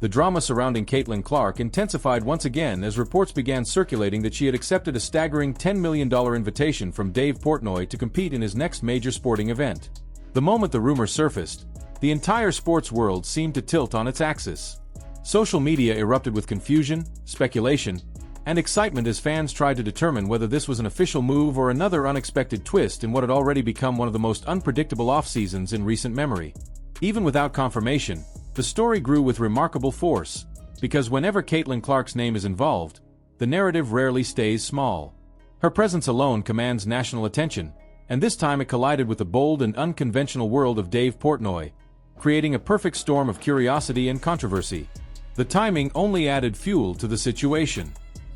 the drama surrounding Caitlin Clark intensified once again as reports began circulating that she had accepted a staggering $10 million invitation from Dave Portnoy to compete in his next major sporting event. The moment the rumor surfaced, the entire sports world seemed to tilt on its axis. Social media erupted with confusion, speculation, and excitement as fans tried to determine whether this was an official move or another unexpected twist in what had already become one of the most unpredictable off-seasons in recent memory. Even without confirmation, the story grew with remarkable force, because whenever Caitlin Clark's name is involved, the narrative rarely stays small. Her presence alone commands national attention, and this time it collided with the bold and unconventional world of Dave Portnoy, creating a perfect storm of curiosity and controversy. The timing only added fuel to the situation.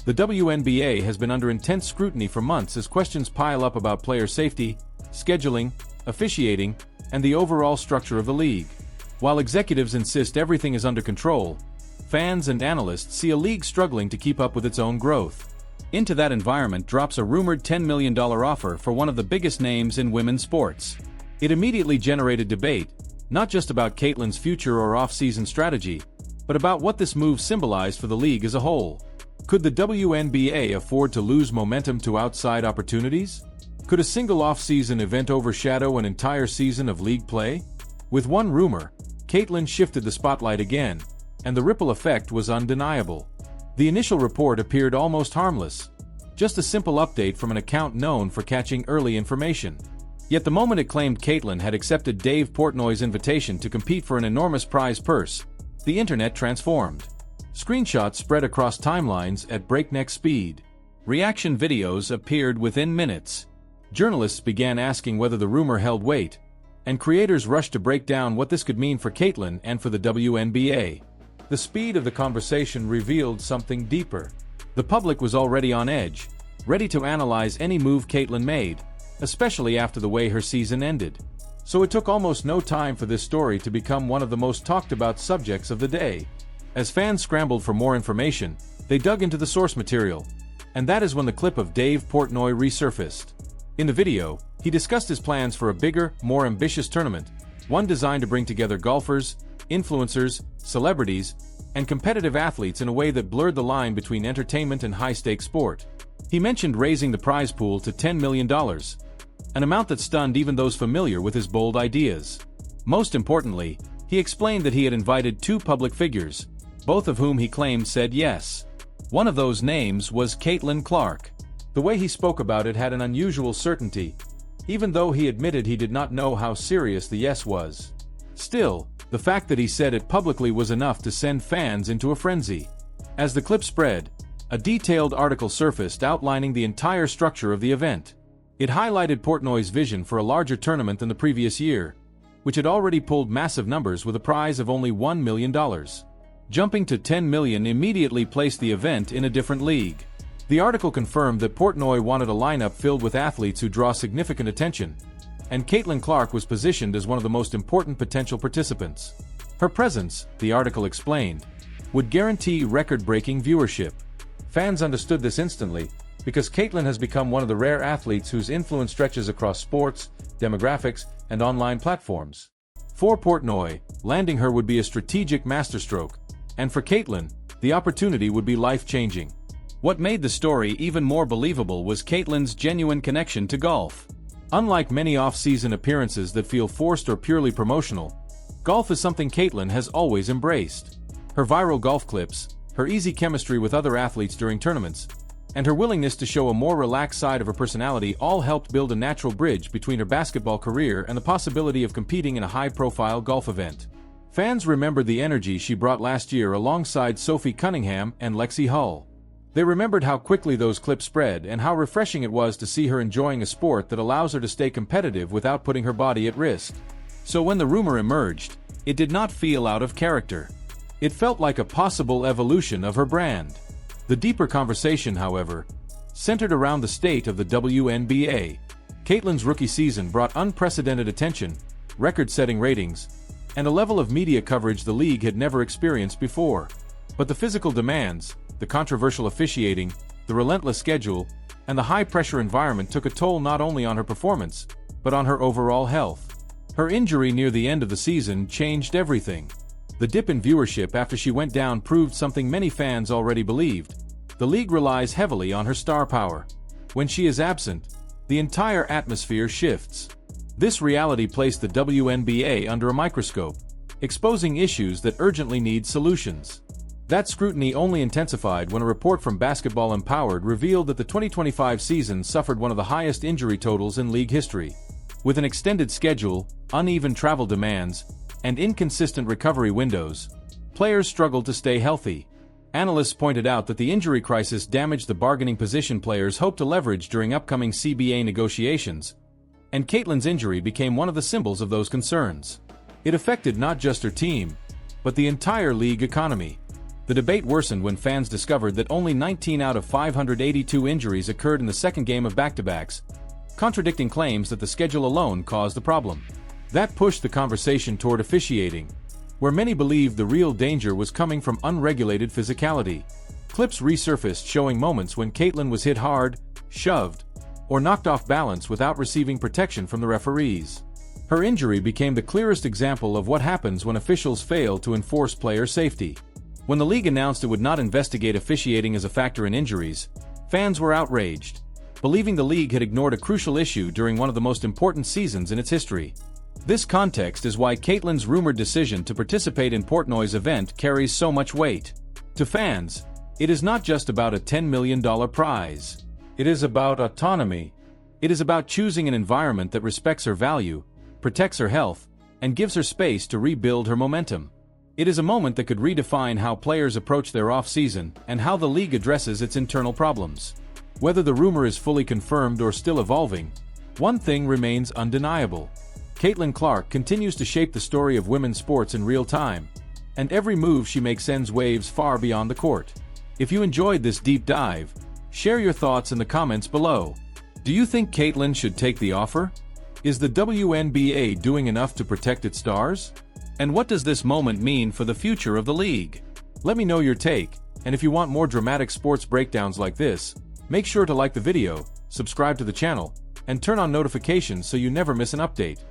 The WNBA has been under intense scrutiny for months as questions pile up about player safety, scheduling, officiating, and the overall structure of the league. While executives insist everything is under control, fans and analysts see a league struggling to keep up with its own growth. Into that environment drops a rumored $10 million offer for one of the biggest names in women's sports. It immediately generated debate, not just about Caitlin's future or off-season strategy, but about what this move symbolized for the league as a whole. Could the WNBA afford to lose momentum to outside opportunities? Could a single off-season event overshadow an entire season of league play? With one rumor, Caitlin shifted the spotlight again, and the ripple effect was undeniable. The initial report appeared almost harmless, just a simple update from an account known for catching early information. Yet the moment it claimed Caitlin had accepted Dave Portnoy's invitation to compete for an enormous prize purse, the internet transformed. Screenshots spread across timelines at breakneck speed. Reaction videos appeared within minutes. Journalists began asking whether the rumor held weight, and creators rushed to break down what this could mean for Caitlin and for the WNBA. The speed of the conversation revealed something deeper. The public was already on edge, ready to analyze any move Caitlin made, especially after the way her season ended. So it took almost no time for this story to become one of the most talked about subjects of the day. As fans scrambled for more information, they dug into the source material, and that is when the clip of Dave Portnoy resurfaced. In the video, he discussed his plans for a bigger, more ambitious tournament, one designed to bring together golfers, influencers, celebrities, and competitive athletes in a way that blurred the line between entertainment and high-stakes sport. He mentioned raising the prize pool to $10 million, an amount that stunned even those familiar with his bold ideas. Most importantly, he explained that he had invited two public figures, both of whom he claimed said yes. One of those names was Caitlin Clark. The way he spoke about it had an unusual certainty, even though he admitted he did not know how serious the yes was. Still, the fact that he said it publicly was enough to send fans into a frenzy. As the clip spread, a detailed article surfaced outlining the entire structure of the event. It highlighted Portnoy's vision for a larger tournament than the previous year, which had already pulled massive numbers with a prize of only $1 million. Jumping to $10 million immediately placed the event in a different league. The article confirmed that Portnoy wanted a lineup filled with athletes who draw significant attention, and Caitlin Clark was positioned as one of the most important potential participants. Her presence, the article explained, would guarantee record-breaking viewership. Fans understood this instantly, because Caitlin has become one of the rare athletes whose influence stretches across sports, demographics, and online platforms. For Portnoy, landing her would be a strategic masterstroke, and for Caitlin, the opportunity would be life-changing. What made the story even more believable was Caitlin's genuine connection to golf. Unlike many off-season appearances that feel forced or purely promotional, golf is something Caitlin has always embraced. Her viral golf clips, her easy chemistry with other athletes during tournaments, and her willingness to show a more relaxed side of her personality all helped build a natural bridge between her basketball career and the possibility of competing in a high-profile golf event. Fans remembered the energy she brought last year alongside Sophie Cunningham and Lexi Hull. They remembered how quickly those clips spread and how refreshing it was to see her enjoying a sport that allows her to stay competitive without putting her body at risk. So when the rumor emerged, it did not feel out of character. It felt like a possible evolution of her brand. The deeper conversation, however, centered around the state of the WNBA. Caitlin's rookie season brought unprecedented attention, record-setting ratings, and a level of media coverage the league had never experienced before. But the physical demands, the controversial officiating, the relentless schedule, and the high-pressure environment took a toll not only on her performance, but on her overall health. Her injury near the end of the season changed everything. The dip in viewership after she went down proved something many fans already believed. The league relies heavily on her star power. When she is absent, the entire atmosphere shifts. This reality placed the WNBA under a microscope, exposing issues that urgently need solutions. That scrutiny only intensified when a report from Basketball Empowered revealed that the 2025 season suffered one of the highest injury totals in league history. With an extended schedule, uneven travel demands, and inconsistent recovery windows, players struggled to stay healthy. Analysts pointed out that the injury crisis damaged the bargaining position players hoped to leverage during upcoming CBA negotiations, and Caitlyn's injury became one of the symbols of those concerns. It affected not just her team, but the entire league economy. The debate worsened when fans discovered that only 19 out of 582 injuries occurred in the second game of back-to-backs, contradicting claims that the schedule alone caused the problem. That pushed the conversation toward officiating, where many believed the real danger was coming from unregulated physicality. Clips resurfaced showing moments when Caitlyn was hit hard, shoved, or knocked off balance without receiving protection from the referees. Her injury became the clearest example of what happens when officials fail to enforce player safety. When the league announced it would not investigate officiating as a factor in injuries, fans were outraged, believing the league had ignored a crucial issue during one of the most important seasons in its history. This context is why Caitlyn's rumored decision to participate in Portnoy's event carries so much weight. To fans, it is not just about a $10 million prize. It is about autonomy. It is about choosing an environment that respects her value, protects her health, and gives her space to rebuild her momentum. It is a moment that could redefine how players approach their off-season and how the league addresses its internal problems. Whether the rumor is fully confirmed or still evolving, one thing remains undeniable. Caitlyn Clark continues to shape the story of women's sports in real time, and every move she makes sends waves far beyond the court. If you enjoyed this deep dive, share your thoughts in the comments below. Do you think Caitlyn should take the offer? Is the WNBA doing enough to protect its stars? And what does this moment mean for the future of the league? Let me know your take, and if you want more dramatic sports breakdowns like this, make sure to like the video, subscribe to the channel, and turn on notifications so you never miss an update.